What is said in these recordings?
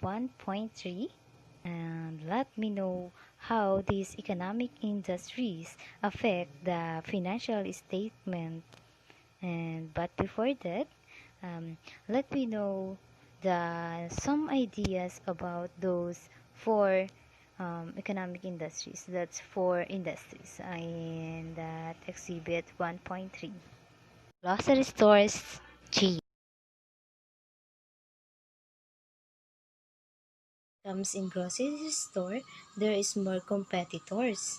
1.3, and let me know how these economic industries affect the financial statement. And but before that, let me know some ideas about those four economic industries. That's four industries in that exhibit 1.3. Grocery stores chain comes in grocery store. There is more competitors.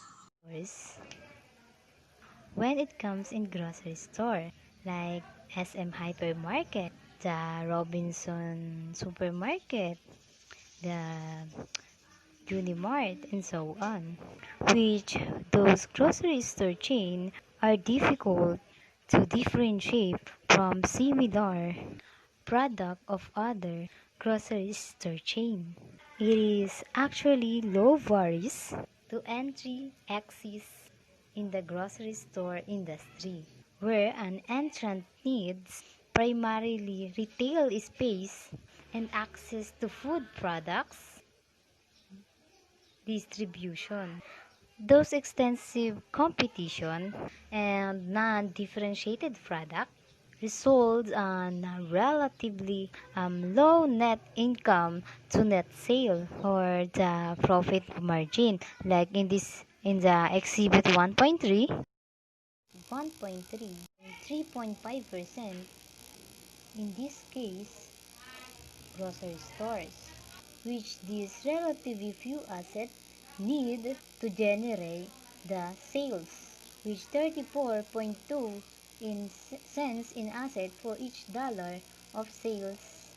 When it comes in grocery store, like SM Hypermarket, the Robinson Supermarket, the Unimart, and so on, which those grocery store chain are difficult to differentiate from similar product of other grocery store chain. It is actually low barriers to entry access in the grocery store industry, where an entrant needs primarily retail space and access to food products distribution. Those extensive competition and non-differentiated product results on a relatively low net income to net sale or the profit margin, like in the exhibit 1.3, 1.3 3.5% in this case grocery stores, which these relatively few assets need to generate the sales, which 34.2 cents in asset for each dollar of sales.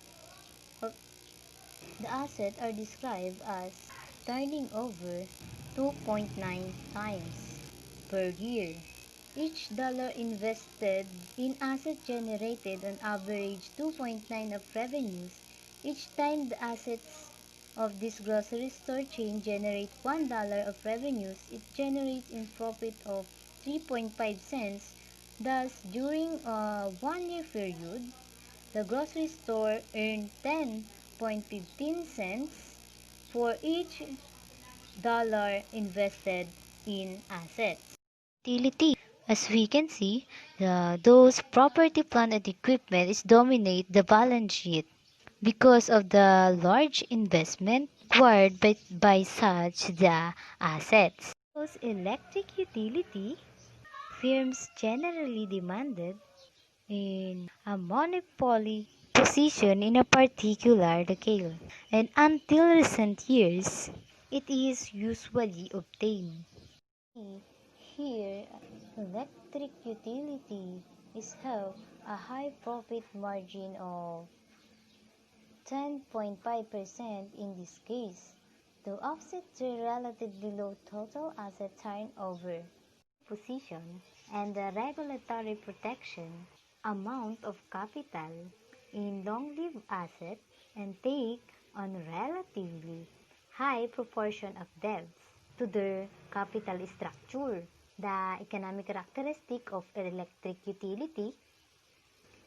The assets are described as turning over 2.9 times per year. Each dollar invested in asset generated on average 2.9 of revenues. Each time the assets of this grocery store chain generate $1 of revenues, it generates in profit of 3.5 cents. Thus, during a 1-year period, the grocery store earned 10.15 cents for each dollar invested in assets. Utility. As we can see, those property, plant, and equipment is dominate the balance sheet because of the large investment required by such the assets. Those electric utility firms generally demanded in a monopoly position in a particular locale, and until recent years, it is usually obtained. Here, electric utility is have a high profit margin of 10.5% in this case, to offset the relatively low total asset turnover position and the regulatory protection amount of capital in long-lived assets and take on relatively high proportion of debts to their capital structure. The economic characteristic of electric utility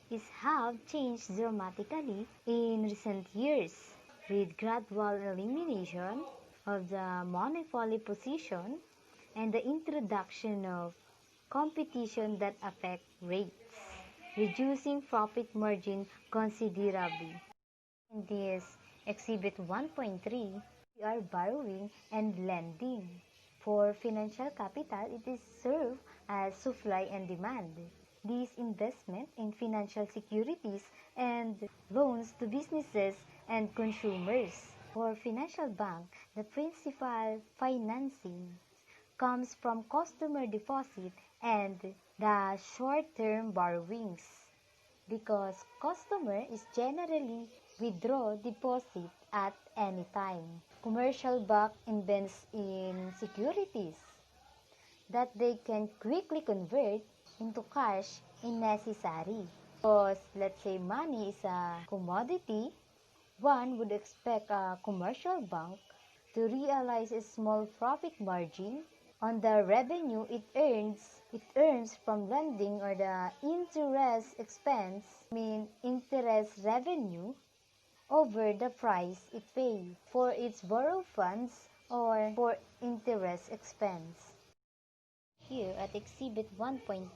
is have changed dramatically in recent years with gradual elimination of the monopoly position and the introduction of competition that affect rates, reducing profit margin considerably. In this exhibit 1.3, we are borrowing and lending. For financial capital, it is served as supply and demand. These investment in financial securities and loans to businesses and consumers. For financial bank, the principal financing comes from customer deposit and the short-term borrowings because customer is generally withdraw deposit at any time. Commercial bank invests in securities that they can quickly convert into cash in necessary. Because let's say money is a commodity, one would expect a commercial bank to realize a small profit margin on the revenue it earns from lending or the interest expense, interest revenue over the price it pays for its borrowed funds or for interest expense. Here at Exhibit 1.3,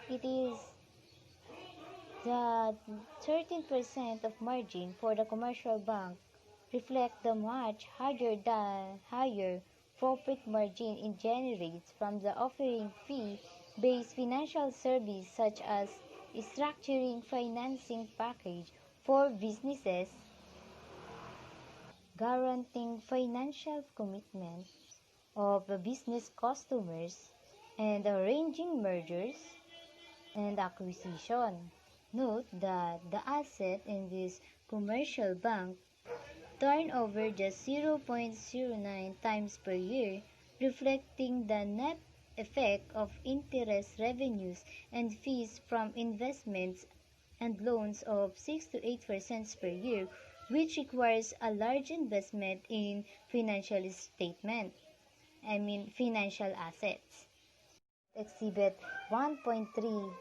it is the 13% of margin for the commercial bank reflect the much higher profit margin it generates from the offering fee-based financial service such as structuring financing package for businesses, guaranteeing financial commitment of the business customers, and arranging mergers and acquisition. Note that the asset in this commercial bank turn over just 0.09 times per year, reflecting the net effect of interest revenues and fees from investments and loans of 6 to 8% per year, which requires a large investment in financial assets. Exhibit 1.3,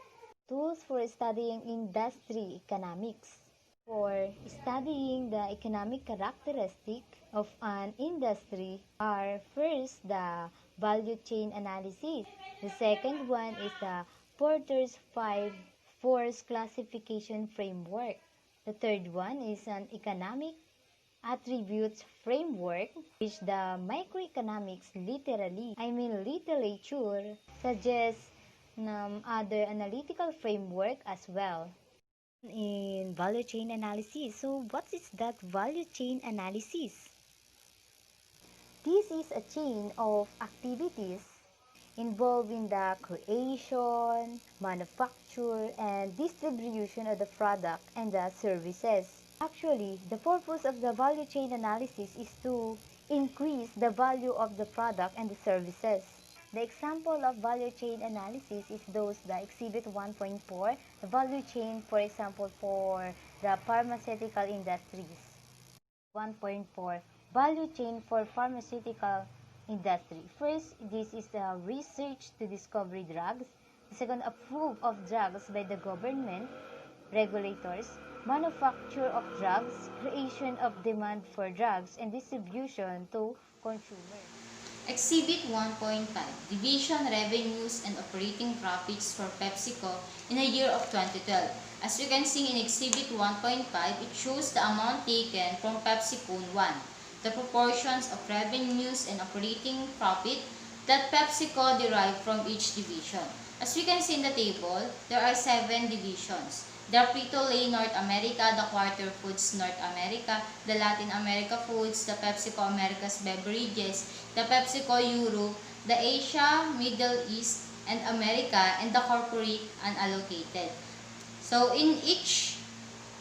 Tools for Studying Industry Economics. For studying the economic characteristic of an industry are first the value chain analysis. The second one is the Porter's 5 force classification framework. The third one is an economic attributes framework, which the microeconomics literature suggests other analytical framework as well. In value chain analysis. So what is that value chain analysis? This is a chain of activities involving the creation, manufacture, and distribution of the product and the services. Actually, the purpose of the value chain analysis is to increase the value of the product and the services. The example of value chain analysis is the Exhibit 1.4, the value chain, for example, for the pharmaceutical industries. 1.4, value chain for pharmaceutical industry. First, this is the research to discover drugs. The second, approve of drugs by the government, regulators, manufacture of drugs, creation of demand for drugs, and distribution to consumers. Exhibit 1.5, Division Revenues and Operating Profits for PepsiCo in the year of 2012. As you can see in Exhibit 1.5, it shows the amount taken from PepsiCo 1, the proportions of revenues and operating profit that PepsiCo derived from each division. As we can see in the table, there are 7 divisions. The Frito-Lay North America, the Quarter Foods North America, the Latin America Foods, the PepsiCo Americas Beverages, the PepsiCo Europe, the Asia, Middle East, and America, and the corporate unallocated. So in each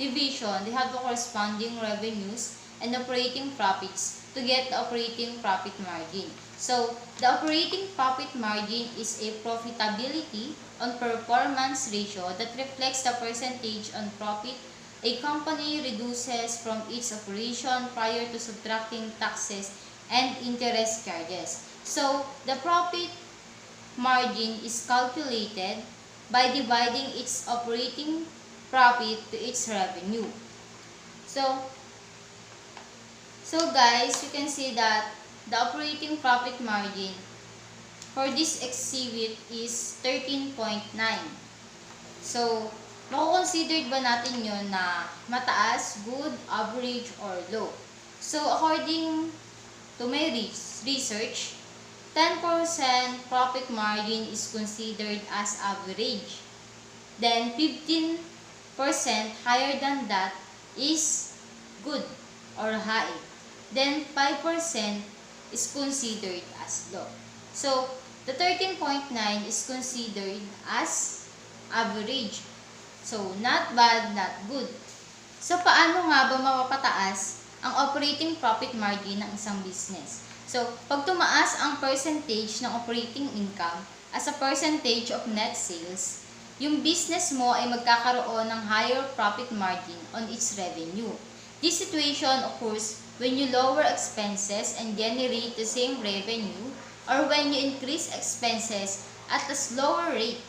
division, they have the corresponding revenues and operating profits to get the operating profit margin. So the operating profit margin is a profitability on performance ratio that reflects the percentage on profit a company reduces from its operation prior to subtracting taxes and interest charges. So the profit margin is calculated by dividing its operating profit to its revenue. So guys, you can see that the operating profit margin for this exhibit is 13.9. So, mako-considered ba natin yun na mataas, good, average, or low? So, according to my research, 10% profit margin is considered as average. Then, 15% higher than that is good or high. Then, 5% is considered as low. So, the 13.9 is considered as average. So, not bad, not good. So, paano nga ba mapapataas ang operating profit margin ng isang business? So, pag tumaas ang percentage ng operating income as a percentage of net sales, yung business mo ay magkakaroon ng higher profit margin on its revenue. This situation occurs when you lower expenses and generate the same revenue, or when you increase expenses at a slower rate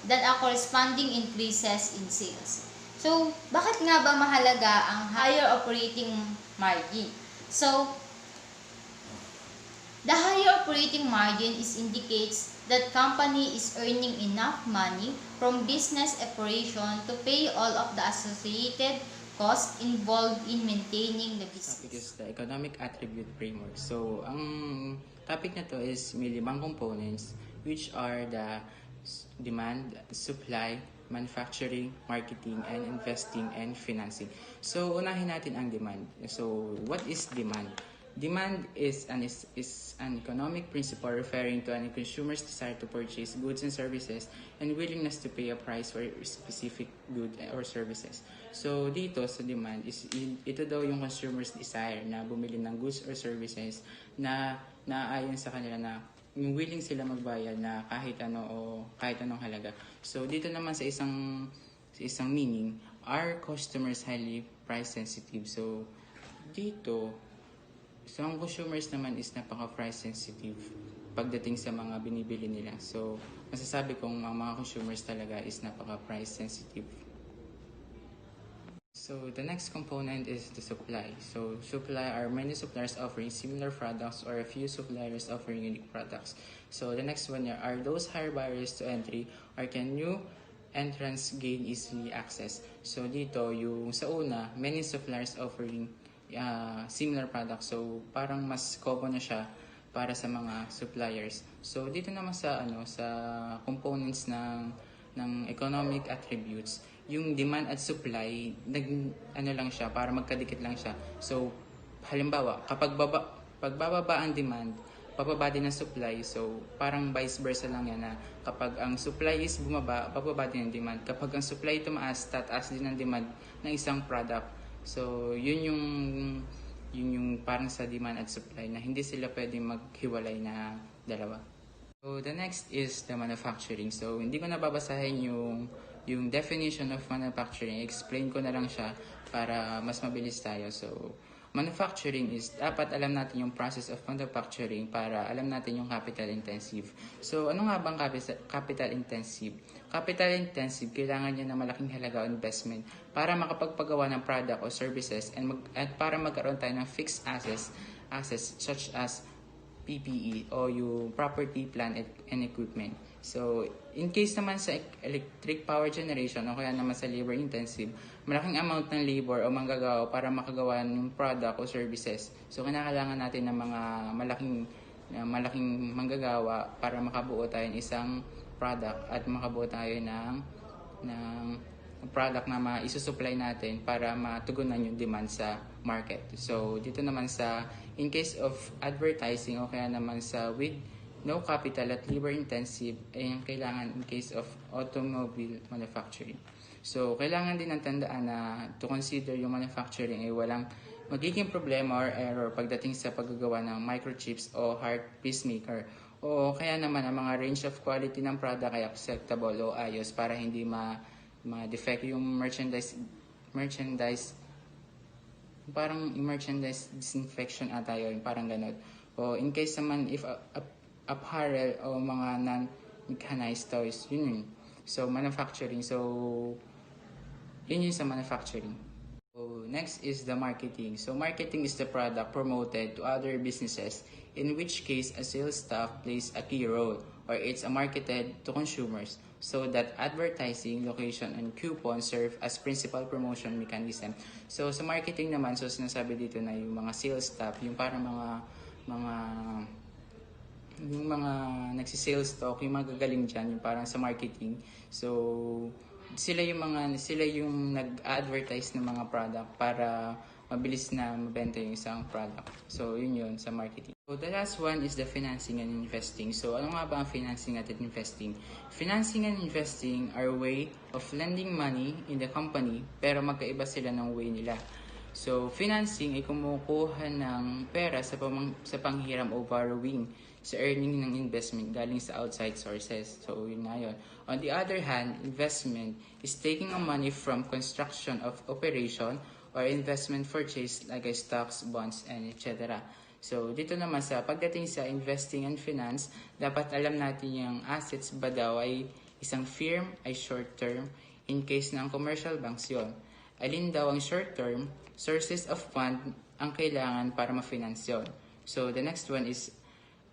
than a corresponding increases in sales. So, bakit nga ba mahalaga ang higher operating margin? So, the higher operating margin indicates that company is earning enough money from business operation to pay all of the associated costs involved in maintaining the Topic business. is the economic attribute framework. So, ang topic na to is may 5 components which are the demand, supply, manufacturing, marketing, and investing, and financing. So, unahin natin ang demand. So, what is demand? Demand is an economic principle referring to a consumer's desire to purchase goods and services and willingness to pay a price for specific good or services. So dito sa demand ito daw yung consumer's desire na bumili ng goods or services na naaayon sa kanila na yung willing sila magbayad na kahit ano o kahit anong halaga. So dito naman sa isang meaning, are customers highly price sensitive? So dito so, ang consumers naman is napaka-price sensitive pagdating sa mga binibili nila. So, masasabi kong ang mga consumers talaga is napaka-price sensitive. So, the next component is the supply. So, supply are many suppliers offering similar products or a few suppliers offering unique products. So, the next one are those higher barriers to entry or can new entrants gain easily access? So, dito, yung sa una, many suppliers offering similar products. So, parang mas common na siya para sa mga suppliers. So, dito naman sa components ng economic attributes, yung demand at supply lang siya para magkadikit lang siya. So, halimbawa, pag bababa ang demand, bababa din ang supply. So, parang vice versa lang yan na kapag ang supply is bumaba, bababa din ang demand. Kapag ang supply tumaas, tataas din ang demand ng isang product. So, yun yung parang sa demand at supply na hindi sila pwedeng maghiwalay na dalawa. So, the next is the manufacturing. So, hindi ko na babasahin yung definition of manufacturing. Explain ko na lang siya para mas mabilis tayo. So, manufacturing is, dapat alam natin yung process of manufacturing para alam natin yung capital intensive. So, ano nga bang capital intensive? Capital intensive, kailangan niya ng malaking halaga o investment para makapagpagawa ng product o services at para magkaroon tayo ng fixed assets such as PPE o yung property, plant, and equipment. So, in case naman sa electric power generation o kaya naman sa labor intensive, malaking amount ng labor o manggagawa para makagawa ng product o services. So, kinakailangan natin ng mga malaking manggagawa para makabuo tayo ng isang product at makabuo tayo ng product na maisusupply natin para matugunan yung demand sa market. So, dito naman in case of advertising o kaya naman with no capital at labor intensive, ay yung kailangan in case of automobile manufacturing. So, kailangan din ang tandaan na to consider yung manufacturing ay walang magiging problema or error pagdating sa paggagawa ng microchips o heart pacemaker. O kaya naman ang mga range of quality ng product ay acceptable o ayos para hindi ma-defect yung merchandise parang merchandise disinfection ata yun, parang ganun. O in case naman if apparel o mga non-mechanized toys, yun. So, manufacturing. So, yun sa manufacturing. So, next is the marketing. So, marketing is the product promoted to other businesses, in which case a sales staff plays a key role or it's marketed to consumers. So that advertising, location, and coupon serve as principal promotion mechanism. So sa marketing naman, so sinasabi dito na yung mga sales staff, yung parang yung mga nagsi-sales talk, yung mga gagaling dyan, yung parang sa marketing. So sila yung nag-advertise ng mga product para mabilis na mabenta yung isang product. So, yun sa marketing. So, the last one is the financing and investing. So, ano nga ba ang financing at investing? Financing and investing are a way of lending money in the company, pero magkaiba sila ng way nila. So, financing ay kumukuha ng pera sa panghiram o borrowing sa earning ng investment galing sa outside sources. So, yun nga yun. On the other hand, investment is taking ang money from construction of operation or investment purchase like stocks, bonds, and etc. So, dito naman pagdating sa investing and finance, dapat alam natin yung assets ba daw ay isang firm ay short term, In case ng commercial banks yon, alin daw ang short-term sources of fund ang kailangan para ma-finance yun. So, the next one is,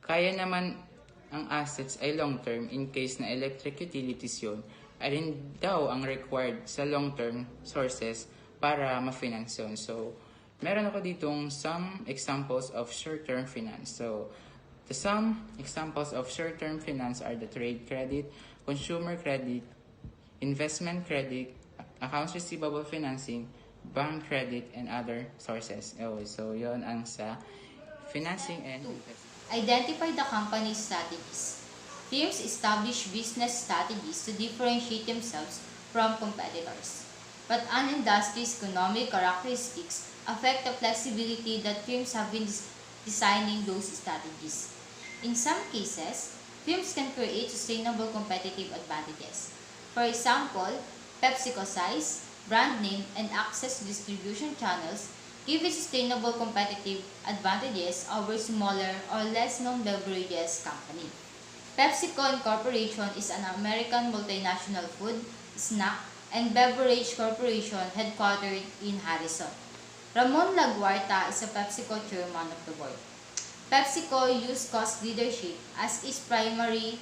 kaya naman ang assets ay long-term in case na electric utilities yun, alin daw ang required sa long-term sources para ma-finance yun. So, meron ako ditong some examples of short-term finance. So, the some examples of short-term finance are the trade credit, consumer credit, investment credit, accounts receivable financing, bank credit, and other sources. So, yon ang sa financing and investment. Identify the company's strategies. Firms establish business strategies to differentiate themselves from competitors. But an industry's economic characteristics affect the flexibility that firms have been designing those strategies. In some cases, firms can create sustainable competitive advantages. For example, PepsiCo size, brand name, and access to distribution channels give it sustainable competitive advantages over smaller or less known beverages company. PepsiCo Incorporation is an American multinational food, snack, and beverage corporation headquartered in Harrison. Ramon Laguarta is a PepsiCo chairman of the board. PepsiCo used cost leadership as its primary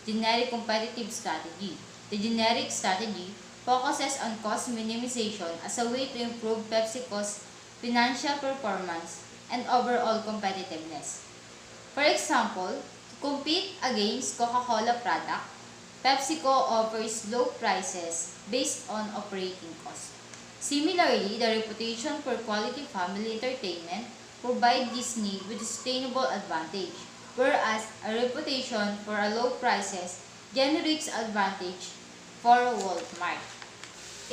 generic competitive strategy. The generic strategy focuses on cost minimization as a way to improve PepsiCo's financial performance and overall competitiveness. For example, to compete against Coca-Cola product, PepsiCo offers low prices based on operating costs. Similarly, the reputation for quality family entertainment provides Disney with a sustainable advantage, whereas a reputation for a low prices generates advantage for Walmart.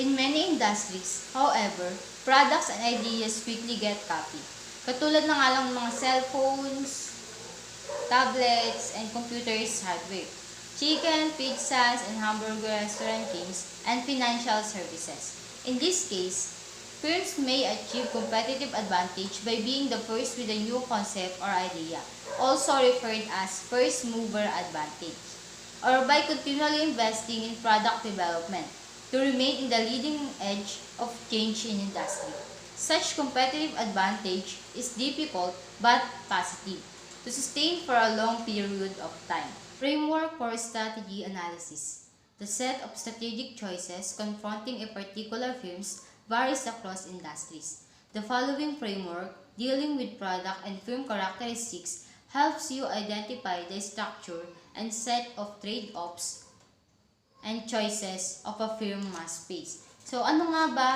In many industries, however, products and ideas quickly get copied. Katulad na nga lang mga cellphones, tablets, and computers hardware, chicken, pizzas, and hamburger restaurant chains, and financial services. In this case, firms may achieve competitive advantage by being the first with a new concept or idea, also referred as first mover advantage, or by continually investing in product development to remain in the leading edge of change in industry. Such competitive advantage is difficult but positive to sustain for a long period of time. Framework for strategy analysis. The set of strategic choices confronting a particular firm varies across industries. The following framework, dealing with product and firm characteristics, helps you identify the structure and set of trade-offs and choices of a firm must face. So, ano nga ba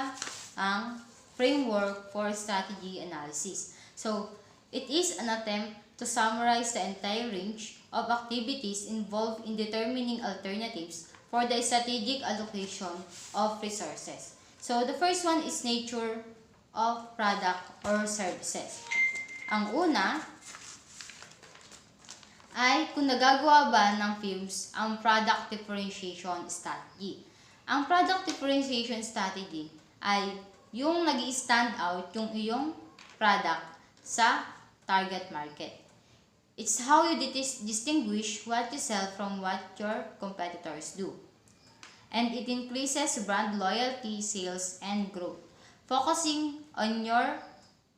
ang framework for strategy analysis? So, it is an attempt to summarize the entire range of activities involved in determining alternatives for the strategic allocation of resources. So, the first one is nature of product or services. Ang una ay kung nagagawa ba ng firms ang product differentiation strategy. Ang product differentiation strategy ay yung nag-i-stand out yung iyong product sa target market. It's how you distinguish what you sell from what your competitors do. And it increases brand loyalty, sales, and growth, focusing on your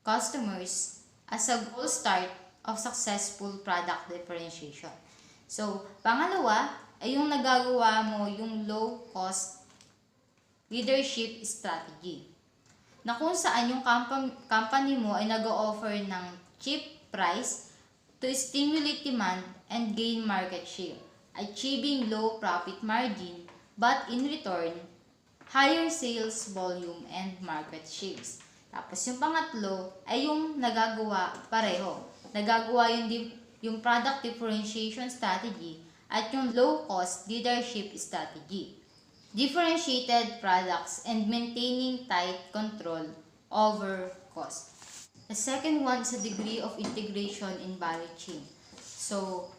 customers as a goal start of successful product differentiation. So, pangalawa ay yung nagagawa mo yung low cost leadership strategy, na kung saan yung company mo ay nag-o-offer ng cheap price to stimulate demand and gain market share, achieving low profit margin but in return, higher sales volume and market shares. Tapos yung pangatlo ay yung nagagawa pareho. Nagagawa yung product differentiation strategy at yung low-cost leadership strategy. Differentiated products and maintaining tight control over cost. The second one is a degree of integration in value chain. So,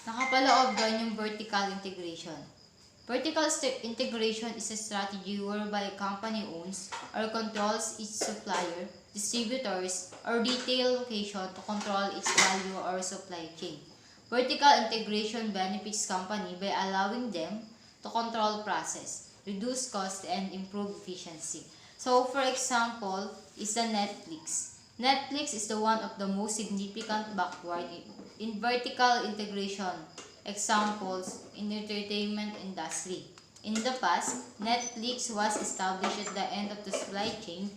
nakapaloob doon yung vertical integration. Vertical integration is a strategy whereby a company owns or controls its supplier, distributors, or retail location to control its value or supply chain. Vertical integration benefits company by allowing them to control process, reduce cost, and improve efficiency. So, for example, is the Netflix. Netflix is the one of the most significant backward in vertical integration examples in the entertainment industry. In the past, Netflix was established at the end of the supply chain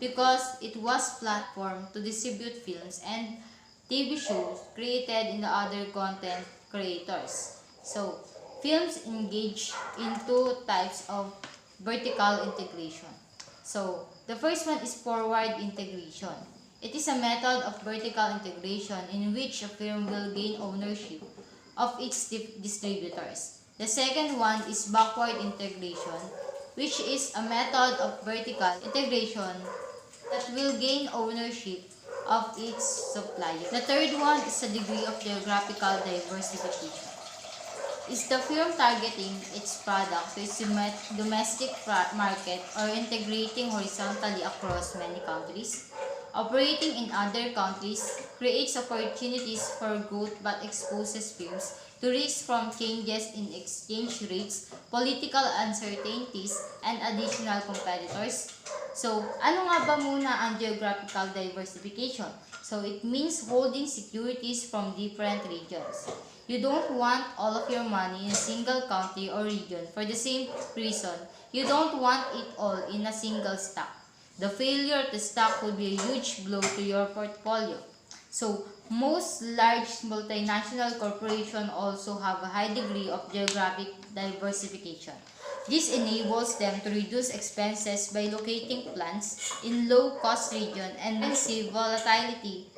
because it was platform to distribute films and TV shows created in the other content creators. So, films engage in two types of vertical integration. So, the first one is forward integration. It is a method of vertical integration in which a firm will gain ownership of its distributors. The second one is backward integration, which is a method of vertical integration that will gain ownership of its supplier. The third one is a degree of geographical diversification. Is the firm targeting its product to its domestic market or integrating horizontally across many countries? Operating in other countries creates opportunities for growth but exposes firms to risks from changes in exchange rates, political uncertainties, and additional competitors. So, ano nga ba muna ang geographical diversification? So, it means holding securities from different regions. You don't want all of your money in a single country or region for the same reason. You don't want it all in a single stock. The failure of the stock would be a huge blow to your portfolio. So, most large multinational corporations also have a high degree of geographic diversification. This enables them to reduce expenses by locating plants in low-cost regions and receive volatility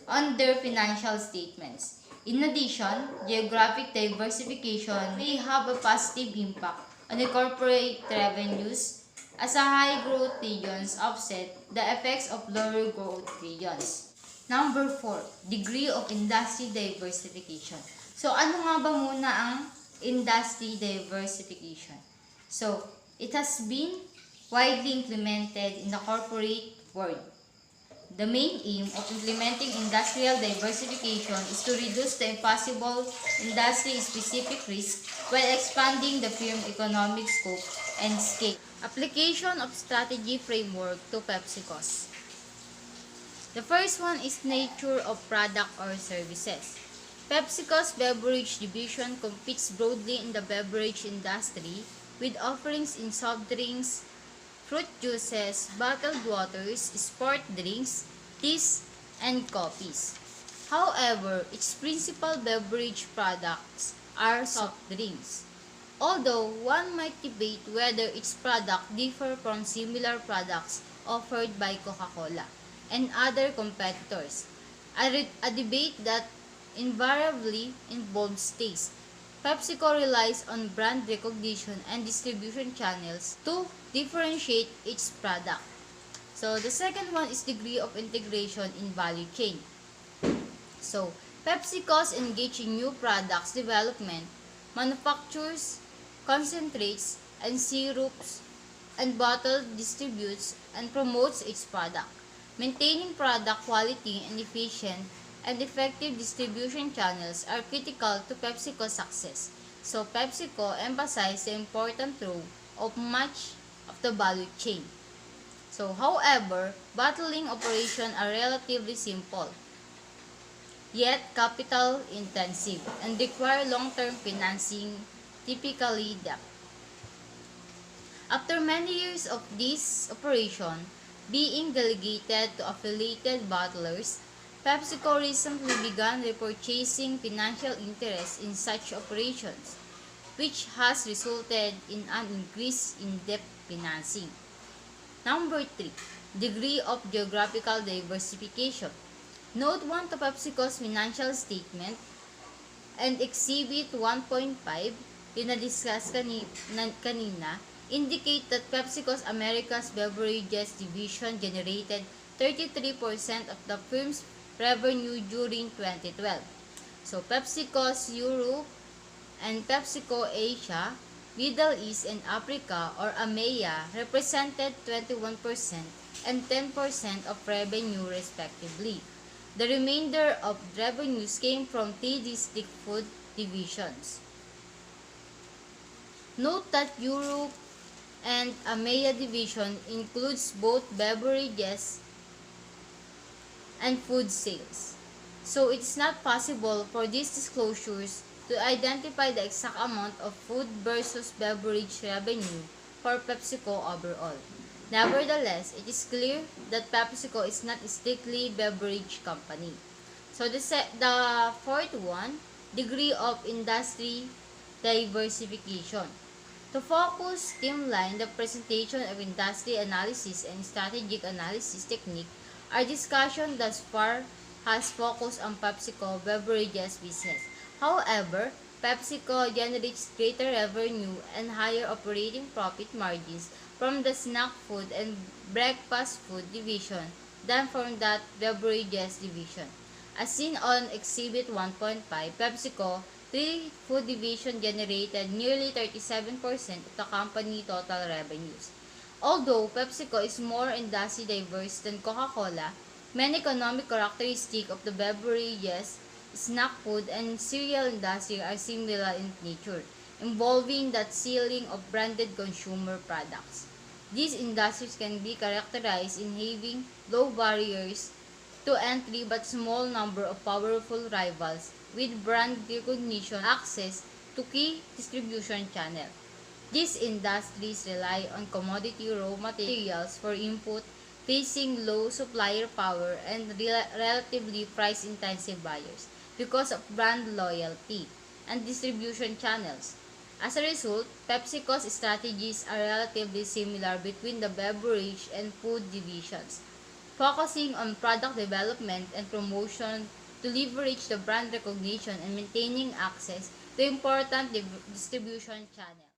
on their financial statements. In addition, geographic diversification may have a positive impact on the corporate revenues as a high-growth regions offset the effects of lower-growth regions. Number 4, degree of industry diversification. So, ano nga ba muna ang industry diversification? So, it has been widely implemented in the corporate world. The main aim of implementing industrial diversification is to reduce the impossible industry-specific risk while expanding the firm's economic scope and scale. Application of strategy framework to PepsiCo's. The first one is nature of product or services. PepsiCo's beverage division competes broadly in the beverage industry with offerings in soft drinks, fruit juices, bottled waters, sport drinks, teas, and coffees. However, its principal beverage products are soft drinks. Although one might debate whether its products differ from similar products offered by Coca-Cola and other competitors, a debate that invariably involves taste. PepsiCo relies on brand recognition and distribution channels to differentiate its product. So, the second one is degree of integration in value chain. So, PepsiCo's engage in new products development, manufactures, concentrates, and syrups, and bottle distributes and promotes its product. Maintaining product quality and efficient and effective distribution channels are critical to PepsiCo's success. So, PepsiCo emphasizes the important role of much of the value chain. So, however, bottling operations are relatively simple, yet capital intensive, and require long-term financing, typically debt. After many years of this operation being delegated to affiliated bottlers, PepsiCo recently began repurchasing financial interest in such operations, which has resulted in an increase in debt financing. Number 3, degree of geographical diversification. Note 1 to PepsiCo's financial statement and Exhibit 1.5, yung na-discuss kanina, indicate that PepsiCo's Americas Beverages Division generated 33% of the firm's revenue during 2012. So, PepsiCo's Europe and PepsiCo Asia, Middle East and Africa or AMEA represented 21% and 10% of revenue respectively. The remainder of revenues came from 3 distinct food divisions. Note that Europe and AMEA division includes both beverages and food sales. So it's not possible for these disclosures to identify the exact amount of food versus beverage revenue for PepsiCo overall. Nevertheless, it is clear that PepsiCo is not a strictly beverage company. So the fourth one, degree of industry diversification. To focus, streamline the presentation of industry analysis and strategic analysis technique, our discussion thus far has focused on PepsiCo beverages business. However, PepsiCo generates greater revenue and higher operating profit margins from the snack food and breakfast food division than from that beverages division. As seen on Exhibit 1.5, PepsiCo food division generated nearly 37% of the company total revenues. Although PepsiCo is more industry diverse than Coca-Cola, many economic characteristics of the beverages, snack food, and cereal industry are similar in nature, involving that selling of branded consumer products. These industries can be characterized in having low barriers to entry but small number of powerful rivals with brand recognition access to key distribution channels. These industries rely on commodity raw materials for input, facing low supplier power and relatively price-intensive buyers because of brand loyalty and distribution channels. As a result, PepsiCo's strategies are relatively similar between the beverage and food divisions, focusing on product development and promotion to leverage the brand recognition and maintaining access to important distribution channels.